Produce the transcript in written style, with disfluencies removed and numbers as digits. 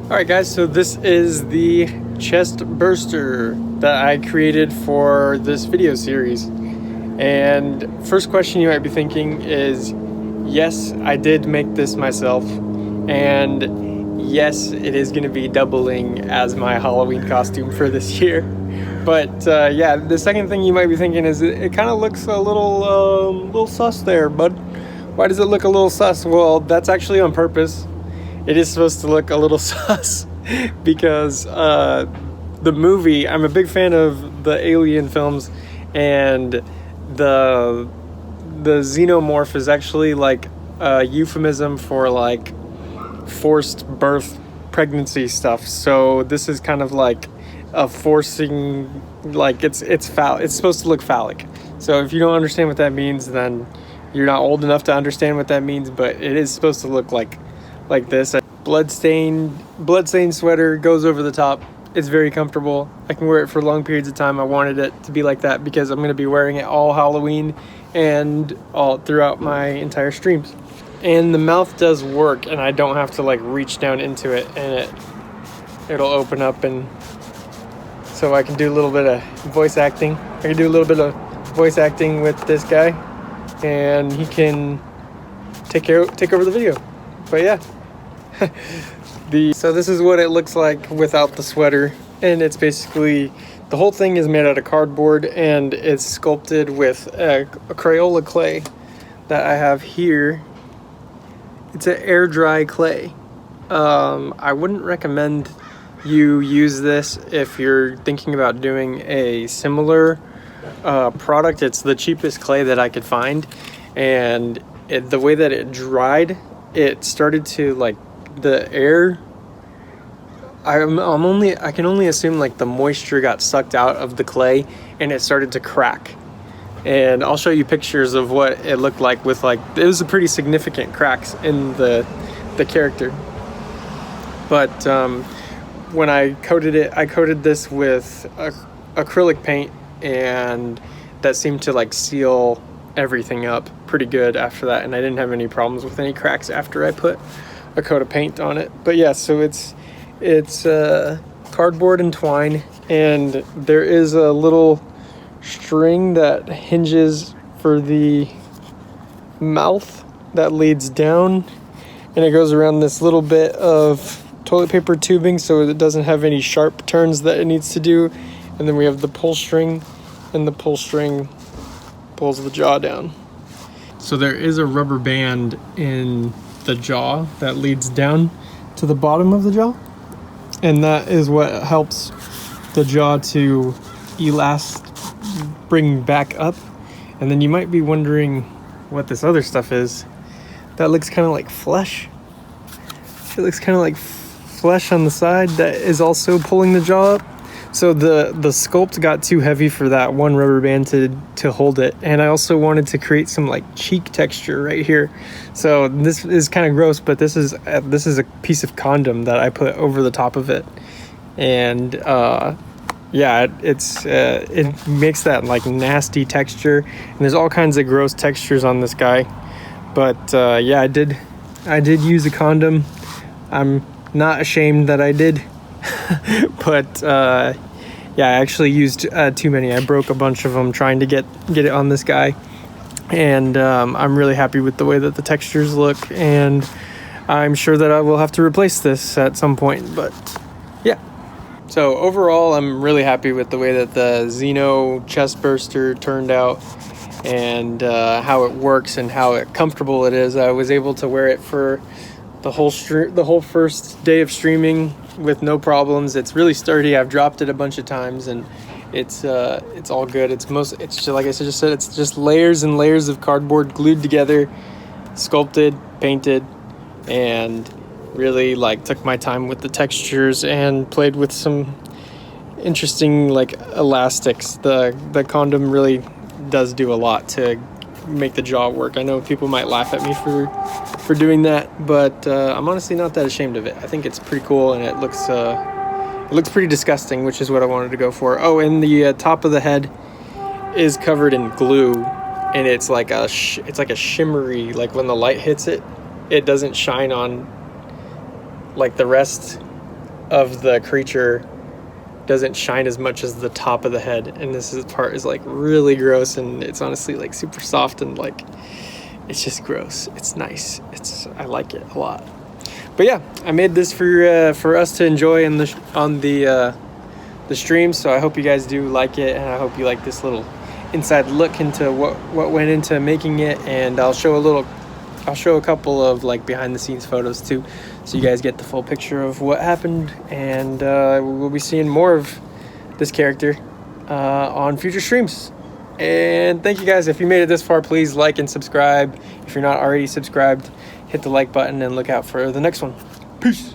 Alright guys, so this is the chest burster that I created for this video series. And first question you might be thinking is, yes, I did make this myself, and yes, it is going to be doubling as my Halloween costume for this year. But yeah, the second thing you might be thinking is it kind of looks a little sus there, bud. Why does it look a little sus? Well, that's actually on purpose. It is supposed to look a little sus because the movie, I'm a big fan of the Alien films, and the xenomorph is actually like a euphemism for like forced birth pregnancy stuff. So this is kind of like a forcing, like it's supposed to look phallic. So if you don't understand what that means, then you're not old enough to understand what that means, but it is supposed to look like this. Bloodstained sweater goes over the top. It's very comfortable. I can wear it for long periods of time. I wanted it to be like that because I'm going to be wearing it all Halloween and all throughout my entire streams. And the mouth does work, and I don't have to like reach down into it, and it'll open up, and so I can do a little bit of voice acting. I can do a little bit of voice acting with this guy, and he can take over the video. But yeah. So this is what it looks like without the sweater, and it's basically, the whole thing is made out of cardboard, and it's sculpted with a Crayola clay that I have here. It's an air dry clay. I wouldn't recommend you use this if you're thinking about doing a similar product. It's the cheapest clay that I could find, and the way that it dried, it started to like the air. I can only assume like the moisture got sucked out of the clay and it started to crack. And I'll show you pictures of what it looked like with like, it was a pretty significant cracks in the character. But when I coated this with acrylic paint, and that seemed to like seal everything up pretty good after that, and I didn't have any problems with any cracks after I put a coat of paint on it. But yeah, so it's cardboard and twine, and there is a little string that hinges for the mouth that leads down, and it goes around this little bit of toilet paper tubing so it doesn't have any sharp turns that it needs to do. And then we have the pull string, and the pull string pulls the jaw down. So there is a rubber band in the jaw that leads down to the bottom of the jaw, and that is what helps the jaw to bring back up. And then you might be wondering what this other stuff is. That looks kind of like flesh. It looks kind of like flesh on the side that is also pulling the jaw up. So the sculpt got too heavy for that one rubber band to hold it, and I also wanted to create some like cheek texture right here. So this is kind of gross, but this is a piece of condom that I put over the top of it, and yeah, it makes that like nasty texture. And there's all kinds of gross textures on this guy, but yeah, I did use a condom. I'm not ashamed that I did. But yeah, I actually used too many. I broke a bunch of them trying to get it on this guy, and I'm really happy with the way that the textures look, and I'm sure that I will have to replace this at some point. But yeah, so overall I'm really happy with the way that the Xeno chest burster turned out, and how it works and how comfortable it is. I was able to wear it for the whole first day of streaming with no problems. It's really sturdy. I've dropped it a bunch of times, and it's all good. It's just, like I just said, it's just layers and layers of cardboard glued together, sculpted, painted, and really like took my time with the textures and played with some interesting like elastics. The condom really does do a lot to make the jaw work. I know people might laugh at me for doing that, but I'm honestly not that ashamed of it. I think it's pretty cool, and it looks pretty disgusting, which is what I wanted to go for. Oh, and the top of the head is covered in glue, and it's like a shimmery, like when the light hits it, it doesn't shine on like the rest of the creature doesn't shine as much as the top of the head, and part is like really gross, and it's honestly like super soft, and like it's just gross. It's nice. I like it a lot. But yeah, I made this for us to enjoy on the stream. So I hope you guys do like it, and I hope you like this little inside look into what went into making it. And I'll show a couple of like behind the scenes photos too, so you guys get the full picture of what happened. And we'll be seeing more of this character on future streams. And thank you guys. If you made it this far, please like and subscribe. If you're not already subscribed, hit the like button and look out for the next one. Peace.